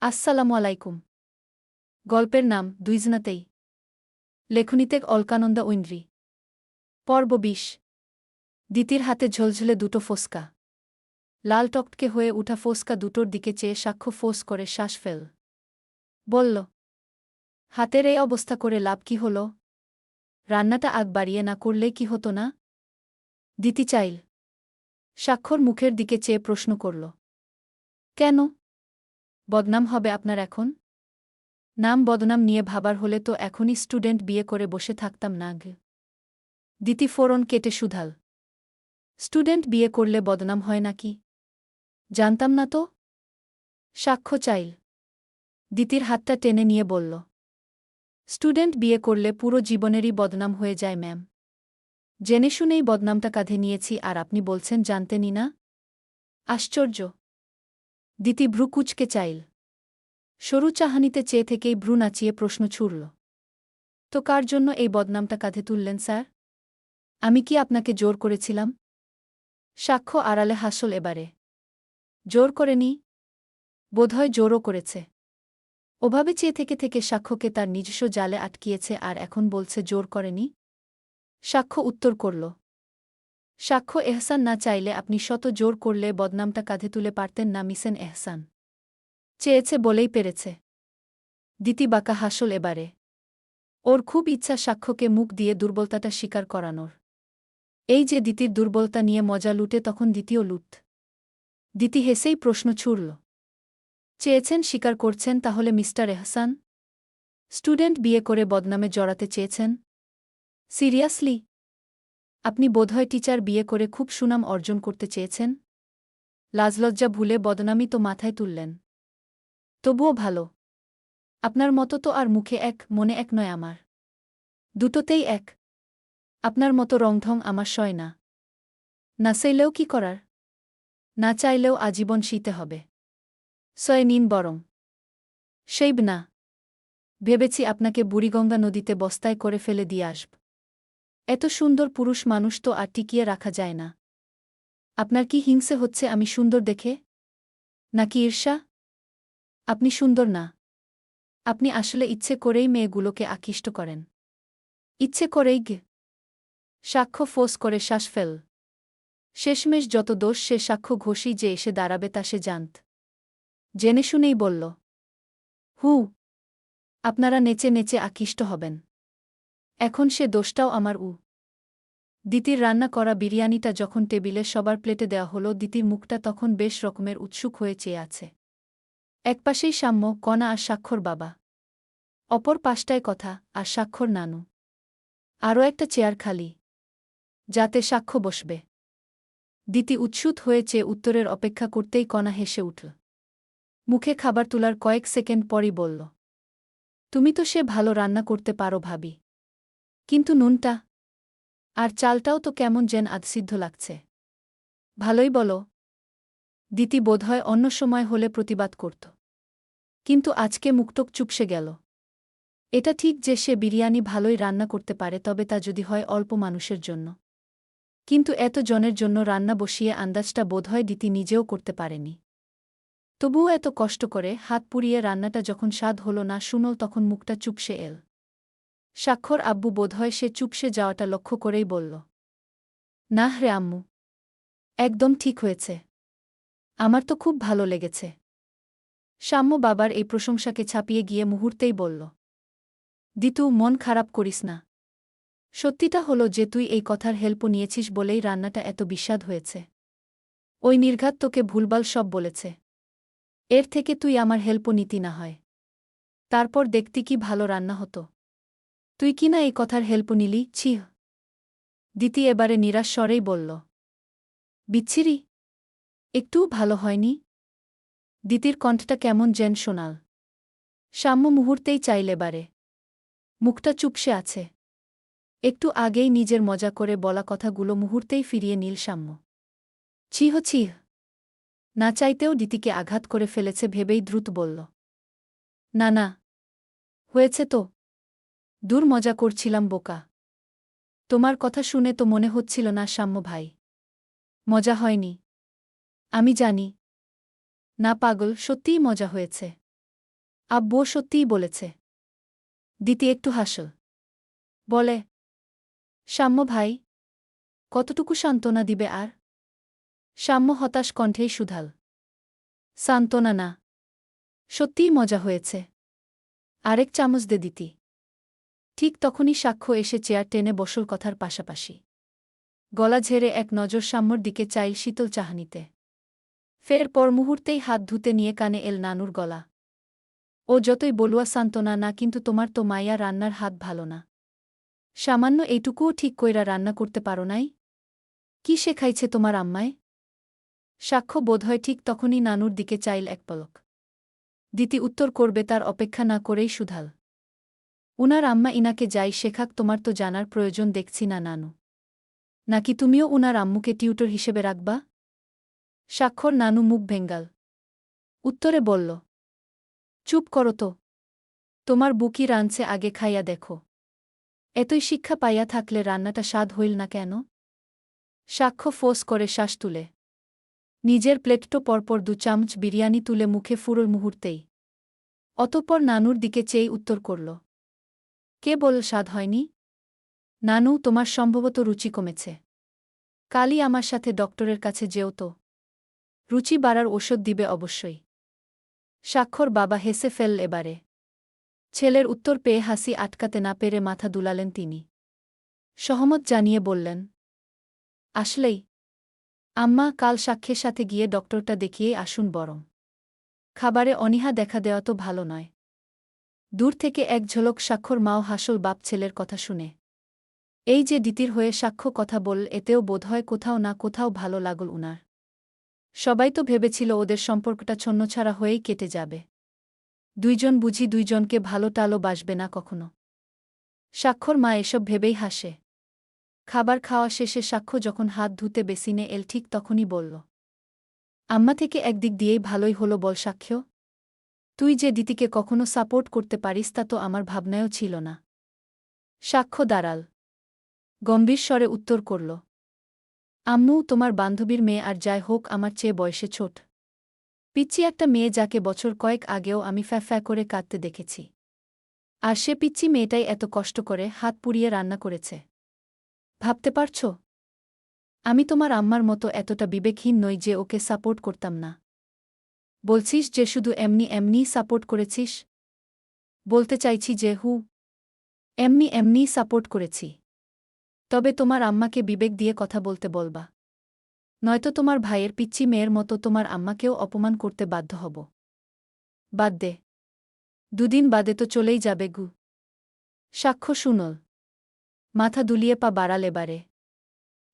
আসসালামু আলাইকুম। গল্পের নাম দুইজনাতেই। লেখনীতে অলকানন্দা ঐন্দ্রী। পর্ব ২০। দিতির হাতে ঝলঝলে দুটো ফোসকা। লাল টকটকে হয়ে উঠা ফোসকা দুটোর দিকে চেয়ে সাক্ষ্য ফোঁস করে শ্বাস ফেল। বলল, হাতের এই অবস্থা করে লাভ কি হল? রান্নাটা আগ বাড়িয়ে না করলেই কি হতো না? দিতি চাইল। সাক্ষর মুখের দিকে চেয়ে প্রশ্ন করল, কেন? বদনাম হবে আপনার এখন? নাম বদনাম নিয়ে ভাবার হলে তো এখনই স্টুডেন্ট বিয়ে করে বসে থাকতাম না গে। দিতি ফোড়ন কেটে শুধাল, স্টুডেন্ট বিয়ে করলে বদনাম হয় নাকি? জানতাম না তো। সাক্ষ্য চাইল। দিতির হাতটা টেনে নিয়ে বলল, স্টুডেন্ট বিয়ে করলে পুরো জীবনেরই বদনাম হয়ে যায় ম্যাম। জেনে শুনেই বদনামটা কাঁধে নিয়েছি আর আপনি বলছেন জানতেনই না? আশ্চর্য। দিতি ভ্রু কুঁচকে চাইল। সরু চাহানিতে চেয়ে থেকেই ভ্রু নাচিয়ে প্রশ্ন ছুড়ল, তো কার জন্য এই বদনামটা কাঁধে তুললেন স্যার? আমি কি আপনাকে জোর করেছিলাম? সাক্ষ্য আড়ালে হাসল এবারে। জোর করেনি? বোধহয় জোরও করেছে। ওভাবে চেয়ে থেকে থেকে সাক্ষ্যকে তার নিজস্ব জালে আটকিয়েছে আর এখন বলছে জোর করেনি। সাক্ষ্য উত্তর করল, সাক্ষ্য এহসান না চাইলে আপনি শত জোর করলে বদনামটা কাঁধে তুলে পারতেন না মিসেন এহসান। চেয়েছে বলেই পেরেছে। দিতি বাঁকা হাসল এবারে। ওর খুব ইচ্ছা সাক্ষ্যকে মুখ দিয়ে দুর্বলতাটা স্বীকার করানোর। এই যে দিতির দুর্বলতা নিয়ে মজা লুটে তখন দ্বিতীয় লুট। দিতি হেসেই প্রশ্ন ছুড়ল, চেয়েছেন স্বীকার করছেন তাহলে মিস্টার এহসান? স্টুডেন্ট বিয়ে করে বদনামে জড়াতে চেয়েছেন? সিরিয়াসলি? আপনি বোধহয় টিচার বিয়ে করে খুব সুনাম অর্জন করতে চেয়েছেন? লাজলজ্জা ভুলে বদনামি তো মাথায় তুললেন। তবুও ভালো। আপনার মতো তো আর মুখে এক মনে এক নয় আমার। দুটোতেই এক। আপনার মতো রংঢং আমার সয় না। না চাইলেও কি করার? না চাইলেও আজীবন শীতে হবে। সয়ে নিন বরং। সেইব না। ভেবেছি আপনাকে বুড়িগঙ্গা নদীতে বস্তায় করে ফেলে দিয়ে আসব। এত সুন্দর পুরুষ মানুষ তো আর টিকিয়ে রাখা যায় না। আপনার কি হিংসে হচ্ছে আমি সুন্দর দেখে? নাকি ঈর্ষা? আপনি সুন্দর না। আপনি আসলে ইচ্ছে করেই মেয়েগুলোকে আকৃষ্ট করেন। ইচ্ছে করেই গে। সাক্ষ্য ফোঁস করে শ্বাস ফেল। শেষমেশ যত দোষ সে সাক্ষ্য ঘষেই যে এসে দাঁড়াবে তা সে জানত। জেনে শুনেই বলল, হু, আপনারা নেচে নেচে আকৃষ্ট হবেন। এখন সে দোষটাও আমার। দিতির রান্না করা বিরিয়ানিটা যখন টেবিলে সবার প্লেটে দেওয়া হলো দিতির মুখটা তখন বেশ রকমের উৎসুক হয়ে চেয়ে আছে। একপাশেই সাম্য, কণা আর স্বাক্ষর বাবা। অপর পাশটায় কথা আর স্বাক্ষর নানু। আরও একটা চেয়ার খালি, যাতে সাক্ষ্য বসবে। দিতি উৎসুত হয়ে চেয়ে উত্তরের অপেক্ষা করতেই কণা হেসে উঠল। মুখে খাবার তোলার কয়েক সেকেন্ড পরই বলল, তুমি তো সে ভালো রান্না করতে পারো ভাবি। কিন্তু নুনটা আর চালটাও তো কেমন যেন আধসিদ্ধ লাগছে। ভালোই বলো। দিতি বোধহয় অন্য সময় হলে প্রতিবাদ করত। কিন্তু আজকে মুখটক চুপসে গেল। এটা ঠিক যে সে বিরিয়ানি ভালোই রান্না করতে পারে, তবে তা যদি হয় অল্প মানুষের জন্য। কিন্তু এত জনের জন্য রান্না বসিয়ে আন্দাজটা বোধহয় দিতি নিজেও করতে পারেনি। তবুও এত কষ্ট করে হাত পুড়িয়ে রান্নাটা যখন স্বাদ হল না শুনো তখন মুখটা চুপসে এল। স্বাক্ষর আব্বু বোধহয় সে চুপসে যাওয়াটা লক্ষ্য করেই বলল, নাহ রে আম্মু, একদম ঠিক হয়েছে। আমার তো খুব ভালো লেগেছে। সাম্য বাবার এই প্রশংসাকে ছাপিয়ে গিয়ে মুহূর্তেই বলল, দিতু মন খারাপ করিস না। সত্যিটা হলো যে তুই এই কথার হেল্প নিয়েছিস বলেই রান্নাটা এত বিস্বাদ হয়েছে। ওই নির্ঘাত তোকে ভুলবাল সব বলেছে। এর থেকে তুই আমার হেল্প নিতি না হয়। তারপর দেখতি কি ভালো রান্না হতো। তুই কি না এই কথার হেল্প নিলি? ছিহ। দিতি এবারে নিরাশ স্বরেই বলল, বিচ্ছিরি? একটুও ভালো হয়নি? দিতির কণ্ঠটা কেমন যেন শোনাল। সাম্য মুহূর্তেই চাইল এবারে। মুখটা চুপসে আছে। একটু আগেই নিজের মজা করে বলা কথাগুলো মুহূর্তেই ফিরিয়ে নীল সাম্য। ছিহ ছিহ। না চাইতেও দিতিকে আঘাত করে ফেলেছে ভেবেই দ্রুত বলল, না না, হয়েছে তো। দূর মজা করছিলাম বোকা। তোমার কথা শুনে তো মনে হচ্ছিল না সাম্য ভাই। মজা হয়নি। আমি জানি। না পাগল, সত্যিই মজা হয়েছে। আব্বুও সত্যিই বলেছে। দিতি একটু হাসল। বলে, সাম্য ভাই, কতটুকু সান্ত্বনা দিবে আর? সাম্য হতাশ কণ্ঠেই শুধাল, সান্ত্বনা না, সত্যিই মজা হয়েছে। আরেক চামচ দে দিতি। ঠিক তখনই সাক্ষ্য এসে চেয়ার টেনে বসল কথার পাশাপাশি। গলা ঝেড়ে এক নজর সাম্যর দিকে চাইল শীতল চাহানিতে। ফের পর মুহূর্তেই হাত ধুতে নিয়ে কানে এল নানুর গলা। ও যতই বলুয়া সান্ত্বনা না, কিন্তু তোমার তো মাইয়া রান্নার হাত ভালো না। সামান্য এইটুকুও ঠিক কইরা রান্না করতে পারো নাই? কি শেখাইছে তোমার আম্মায়? সাক্ষ্য বোধহয় ঠিক তখনই নানুর দিকে চাইল এক পলক। দিতি উত্তর করবে তার অপেক্ষা না করেই শুধাল, উনার আম্মা ইনাকে যাই শেখাক, তোমার তো জানার প্রয়োজন দেখছি না নানু। নাকি তুমিও উনার আম্মুকে টিউটর হিসেবে রাখবা? সাক্ষর নানু মুখ ভেঙ্গাল। উত্তরে বলল, চুপ করো তো, তোমার বুকি রাঁধছে, আগে খাইয়া দেখো। এতই শিক্ষা পাইয়া থাকলে রান্নাটা স্বাদ হইল না কেন? সাক্ষ্য ফোঁস করে শ্বাস তুলে নিজের প্লেটটো পরপর 2 চামচ বিরিয়ানি তুলে মুখে ফুরোর মুহূর্তেই অতঃপর নানুর দিকে চেয়ে উত্তর করল, কে বল স্বাদ হয়নি? নানু, তোমার সম্ভবত রুচি কমেছে। কালই আমার সাথে ডক্টরের কাছে যেও তো, রুচি বাড়ার ওষুধ দিবে অবশ্যই। সাক্ষর বাবা হেসে ফেলল এবারে। ছেলের উত্তর পেয়ে হাসি আটকাতে না পেরে মাথা দুলালেন তিনি। সহমত জানিয়ে বললেন, আসলেই আম্মা, কাল সাক্ষ্যের সাথে গিয়ে ডক্টরটা দেখিয়েই আসুন বরং। খাবারে অনীহা দেখা দেওয়া তো ভালো নয়। দূর থেকে এক ঝলক সাক্ষর মাও হাসল বাপ ছেলের কথা শুনে। এই যে দিতির হয়ে সাক্ষ্য কথা বল, এতেও বোধহয় কোথাও না কোথাও ভালো লাগল উনার। সবাই তো ভেবেছিল ওদের সম্পর্কটা ছন্নছাড়া হয়েই কেটে যাবে। দুইজন বুঝি দুইজনকে ভালো টালো বাসবে না কখনো। সাক্ষর মা এসব ভেবেই হাসে। খাবার খাওয়া শেষে সাক্ষ্য যখন হাত ধুতে বেসিনে এল, ঠিক তখনই বলল, আম্মা থেকে একদিক দিয়েই ভালোই হলো বল সাক্ষ্য। তুই যে দিতিকে কখনো সাপোর্ট করতে পারিস তা তো আমার ভাবনায়ও ছিল না। সাক্ষ্য দাঁড়াল। গম্ভীর স্বরে উত্তর করল, আম্মু, তোমার বান্ধবীর মেয়ে আর যাই হোক আমার চেয়ে বয়সে ছোট, পিচ্চি একটা মেয়ে যাকে বছর কয়েক আগেও আমি ফ্যা করে কাঁদতে দেখেছি। আর সে পিচ্চি মেয়েটাই এত কষ্ট করে হাত পুড়িয়ে রান্না করেছে। ভাবতে পারছ? আমি তোমার আম্মার মতো এতটা বিবেকহীন নই যে ওকে সাপোর্ট করতাম না। বলছিস যে শুধু এমনিই সাপোর্ট করেছিস? বলতে চাইছি যে এমনিই সাপোর্ট করেছি। তবে তোমার আম্মাকে বিবেক দিয়ে কথা বলতে বলবা, নয়তো তোমার ভাইয়ের পিচ্চি মেয়ের মতো তোমার আম্মাকেও অপমান করতে বাধ্য হব। বাদ দে, 2 দিন বাদে তো চলেই যাবে গু। সাক্ষ্য শুনল। মাথা দুলিয়ে পা বাড়াল এবারে।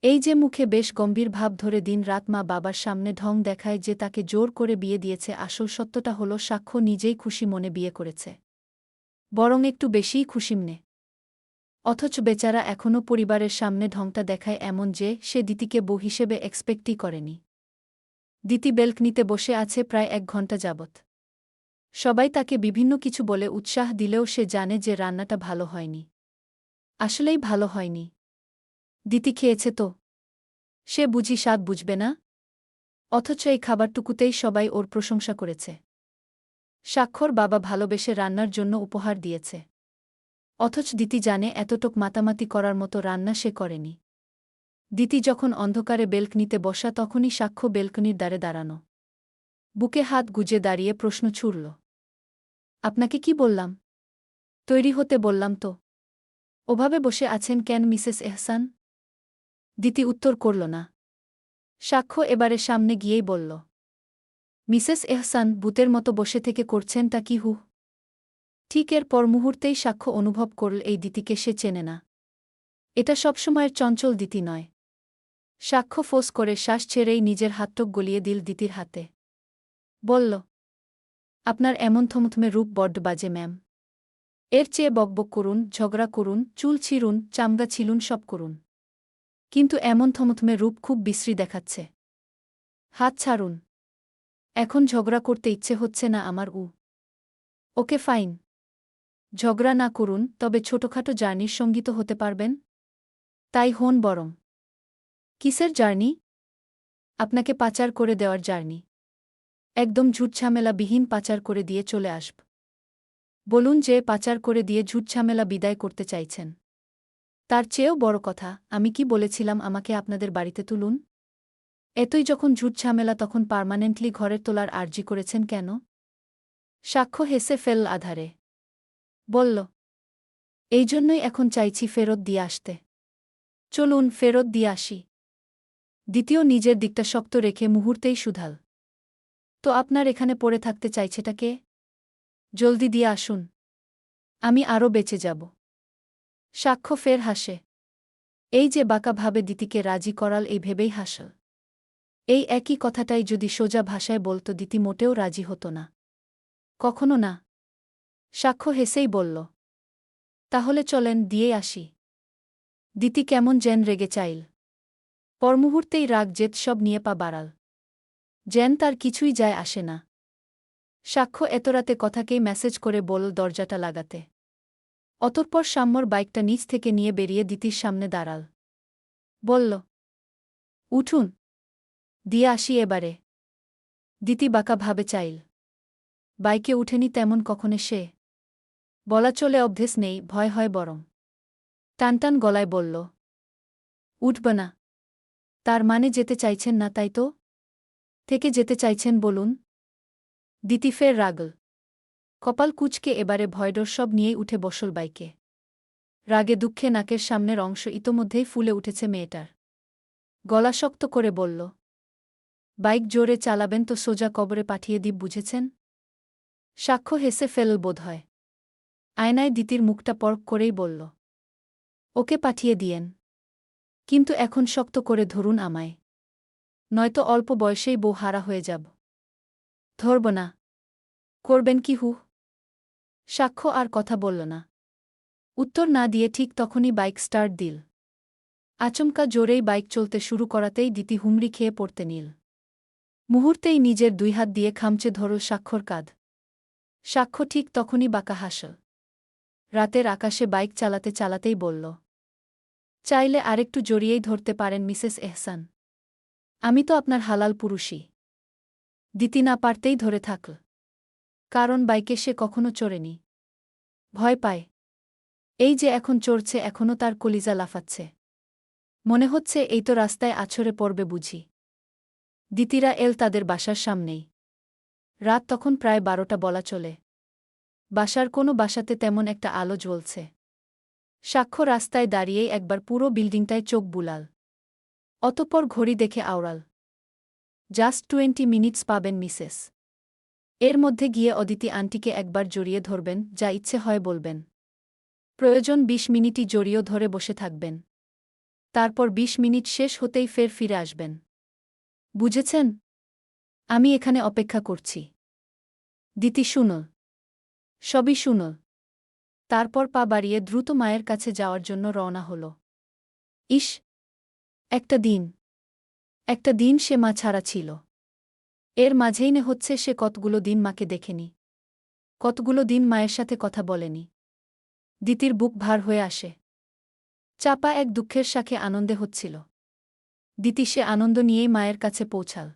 এই যে মুখে বেশ গম্ভীর ভাব ধরে দিন রাত মা বাবার সামনে ঢং দেখায় যে তাকে জোর করে বিয়ে দিয়েছে, আসল সত্যটা হলো সাক্ষ্য নিজেই খুশি মনে বিয়ে করেছে। বরং একটু বেশিই খুশি মনে। অথচ বেচারা এখনও পরিবারের সামনে ঢংটা দেখায় এমন যে সে দিতিকে বউ হিসেবে এক্সপেক্টই করেনি। দিতি বেলকনিতে বসে আছে প্রায় 1 ঘণ্টা যাবৎ। সবাই তাকে বিভিন্ন কিছু বলে উৎসাহ দিলেও সে জানে যে রান্নাটা ভালো হয়নি। আসলেই ভালো হয়নি। দিতি খেয়েছে তো, সে বুঝি স্বাদ বুঝবে না? অথচ এই খাবারটুকুতেই সবাই ওর প্রশংসা করেছে। সাক্ষর বাবা ভালোবেসে রান্নার জন্য উপহার দিয়েছে। অথচ দিতি জানে এতটুক মাতামাতি করার মতো রান্না সে করেনি। দিতি যখন অন্ধকারে বেলকনিতে বসা, তখনই সাক্ষ্য বেলকনির দ্বারে দাঁড়ানো। বুকে হাত গুজে দাঁড়িয়ে প্রশ্ন ছুড়ল, আপনাকে কি বললাম? তৈরি হতে বললাম তো। ওভাবে বসে আছেন কেন মিসেস এহসান? দিতি উত্তর করল না। সাক্ষ্য এবারে সামনে গিয়েই বলল, মিসেস এহসান, ভূতের মতো বসে থেকে করছেনটা কি ঠিক এর পর মুহূর্তেই সাক্ষ্য অনুভব করল এই দিতিকে সে চেনে না। এটা সবসময়ের চঞ্চল দিতি নয়। সাক্ষ্য ফোঁস করে শ্বাস ছেড়েই নিজের হাতটক গলিয়ে দিল দিতির হাতে। বলল, আপনার এমন থমথমে রূপ বড্ড বাজে ম্যাম। এর চেয়ে বকবক করুন, ঝগড়া করুন, চুল ছিঁড়ুন, চামড়া ছিলুন, সব করুন। কিন্তু এমন থমথমে রূপ খুব বিশ্রী দেখাচ্ছে। হাত ছাড়ুন। এখন ঝগড়া করতে ইচ্ছে হচ্ছে না আমার। ওকে ফাইন, ঝগড়া না করুন, তবে ছোটখাটো জার্নির সঙ্গী তো হতে পারবেন। তাই হন বরং। কিসের জার্নি? আপনাকে পাচার করে দেওয়ার জার্নি। একদম ঝুটঝামেলাবিহীন পাচার করে দিয়ে চলে আসব। বলুন যে পাচার করে দিয়ে ঝুটঝামেলা বিদায় করতে চাইছেন। তার চেয়েও বড় কথা, আমি কি বলেছিলাম আমাকে আপনাদের বাড়িতে তুলুন? এতই যখন ঝুটঝামেলা তখন পার্মানেন্টলি ঘরের তোলার আর্জি করেছেন কেন? সাক্ষ্য হেসে ফেলল আধারে। বলল, এই জন্যই এখন চাইছি ফেরত দিয়ে আসতে। চলুন ফেরত দিয়ে আসি। দ্বিতীয় নিজের দিকটা শক্ত রেখে মুহূর্তেই শুধাল। তো আপনার এখানে পড়ে থাকতে চাইছেটা কে? জলদি দিয়ে আসুন। আমি আরও বেঁচে যাব। সাক্ষ্য ফের হাসে। এই যে বাঁকাভাবে দিতিকে রাজি করাল এই ভেবেই হাসল। এই একই কথাটাই যদি সোজা ভাষায় বলত দিতি মোটেও রাজি হতো না। কখনো না। সাক্ষ্য হেসেই বলল, তাহলে চলেন দিয়ে আসি। দিতি কেমন যেন রেগে চাইল। পরমুহূর্তেই রাগ জেদ সব নিয়ে পা বাড়াল। যেন তার কিছুই যায় আসে না। সাক্ষ্য এত রাতে কথাকেই মেসেজ করে বলল দরজাটা লাগাতে। অতঃপর সাম্যর বাইকটা নিচ থেকে নিয়ে বেরিয়ে দিতির সামনে দাঁড়াল। বলল, উঠুন। দিয়ে আসি এবারে। দিতি বাঁকাভাবে চাইল। বাইকে উঠেনি তেমন কখনো সে। বলা চলে অভ্যেস নেই, ভয় হয় বরং। টানটান গলায় বলল, উঠব না। তার মানে যেতে চাইছেন না তাই তো? থেকে যেতে চাইছেন বলুন। দিতি ফের রাগল। কপাল কুঁচকে এবারে ভয়ডর সব নিয়েই উঠে বসল বাইকে। রাগে দুঃখে নাকের সামনের অংশ ইতোমধ্যেই ফুলে উঠেছে মেয়েটার। গলা শক্ত করে বলল, বাইক জোরে চালাবেন তো সোজা কবরে পাঠিয়ে দিব, বুঝেছেন? সাক্ষ্য হেসে ফেলল বোধহয়। আয়নায় দিতির মুখটা পরক করেই বলল, ওকে পাঠিয়ে দিয়েন। কিন্তু এখন শক্ত করে ধরুন আমায়। নয়তো অল্প বয়সেই বউ হারা হয়ে যাব। ধরব না। করবেন কি হু? সাক্ষ্য আর কথা বলল না। উত্তর না দিয়ে ঠিক তখনই বাইক স্টার্ট দিল। আচমকা জোরেই বাইক চলতে শুরু করাতেই দিতি হুমড়ি খেয়ে পড়তে নিল। মুহূর্তেই নিজের দুই হাত দিয়ে খামচে ধরল সাক্ষ্যর কাঁধ। সাক্ষ্য ঠিক তখনই বাঁকা হাসল। রাতের আকাশে বাইক চালাতে চালাতেই বলল, চাইলে আরেকটু জড়িয়েই ধরতে পারেন মিসেস এহসান। আমি তো আপনার হালাল পুরুষই। দিতি না পারতেই ধরে থাকল। কারণ বাইকে সে কখনো চড়েনি। ভয় পায়। এই যে এখন চড়ছে এখনও তার কলিজা লাফাচ্ছে। মনে হচ্ছে এই তো রাস্তায় আছড়ে পড়বে বুঝি। দিতিরা এল তাদের বাসার সামনেই। রাত তখন প্রায় 12টা বলা চলে। বাসার কোনো বাসাতে তেমন একটা আলো জ্বলছে। সাক্ষ্য রাস্তায় দাঁড়িয়েই একবার পুরো বিল্ডিংটায় চোখ বুলাল। অতঃপর ঘড়ি দেখে আওড়াল। জাস্ট 20 মিনিটস পাবেন মিসেস। এর মধ্যে গিয়ে অদিতি আন্টিকে একবার জড়িয়ে ধরবেন, যা ইচ্ছে হয় বলবেন। প্রয়োজন 20 মিনিটই জড়িয়ে ধরে বসে থাকবেন। তারপর 20 মিনিট শেষ হতেই ফের ফিরে আসবেন। বুঝেছেন? আমি এখানে অপেক্ষা করছি। দিতি শুনল। সবই শুনল। তারপর পা বাড়িয়ে দ্রুত মায়ের কাছে যাওয়ার জন্য রওনা হল। ইস! একটা দিন সে মা ছাড়া ছিল। এর মাঝেই নে হচ্ছে সে কতগুলো দিন মাকে দেখেনি। কতগুলো দিন মায়ের সাথে কথা বলেনি। দিতির বুক ভার হয়ে আসে। চাপা এক দুঃখের সাথে আনন্দে হচ্ছিল। দিতি সে আনন্দ নিয়েই মায়ের কাছে পৌঁছাল।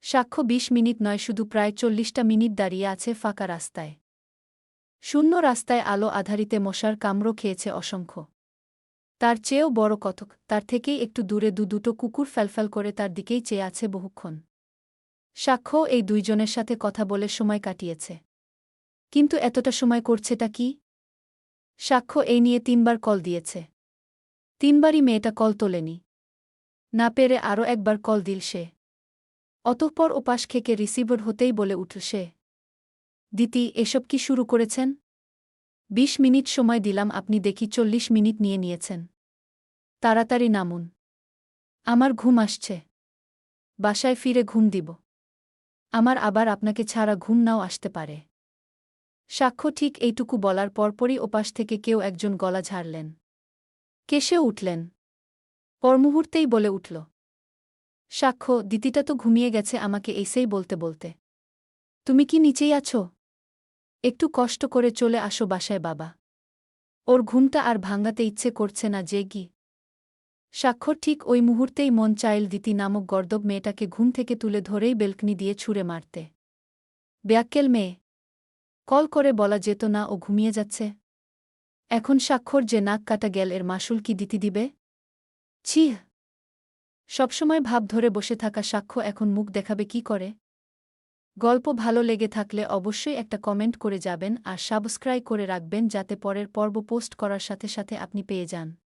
সাক্ষ্য 20 মিনিট নয়, শুধু প্রায় 40টা মিনিট দাঁড়িয়ে আছে ফাঁকা রাস্তায়। শূন্য রাস্তায় আলো আধারিতে মশার কামড়ো খেয়েছে অসংখ্য। তার চেয়েও বড় কতক, তার থেকেই একটু দূরে দুটো কুকুর ফ্যালফ্যাল করে তার দিকেই চেয়ে আছে বহুক্ষণ। সাক্ষ্য এই দুইজনের সাথে কথা বলে সময় কাটিয়েছে। কিন্তু এতটা সময় করছেটা কি? সাক্ষ্য এই নিয়ে 3বার কল দিয়েছে। 3বারই মেয়েটা কল তোলেনি। না পেরে আরও একবার কল দিল সে। অতঃপর ওপাশ থেকে রিসিভার হতেই বলে উঠল সে, দিতি, এসব কি শুরু করেছেন? 20 মিনিট সময় দিলাম, আপনি দেখি 40 মিনিট নিয়ে নিয়েছেন। তাড়াতাড়ি নামুন। আমার ঘুম আসছে। বাসায় ফিরে ঘুম দিব। আমার আবার আপনাকে ছাড়া ঘুম নাও আসতে পারে। সাক্ষ্য ঠিক এইটুকু বলার পরপরই ওপাশ থেকে কেউ একজন গলা ঝাড়লেন। কেসে উঠলেন। পরমুহূর্তেই বলে উঠল, সাক্ষ্য, দিতিটা তো ঘুমিয়ে গেছে আমাকে এসেই বলতে বলতে। তুমি কি নিচেই আছো? একটু কষ্ট করে চলে আসো বাসায় বাবা। ওর ঘুমটা আর ভাঙাতে ইচ্ছে করছে না যে গি। সাক্ষর ঠিক ওই মুহূর্তেই মন চাইল দিতি নামক গর্দব মেয়েটাকে ঘুম থেকে তুলে ধরেই বেলকনি দিয়ে ছুঁড়ে মারতে। ব্যাক্কেল মেয়ে! কল করে বলা যেত না ও ঘুমিয়ে যাচ্ছে? এখন স্বাক্ষর যে নাক কাটা গেল এর মাসুল কি দিবে? ছিঃ! সবসময় ভাব ধরে বসে থাকা সাক্ষ্য এখন মুখ দেখাবে কি করে? গল্প ভালো লেগে থাকলে অবশ্যই একটা কমেন্ট করে যাবেন আর সাবস্ক্রাইব করে রাখবেন যাতে পরের পর্ব পোস্ট করার সাথে সাথে আপনি পেয়ে যান।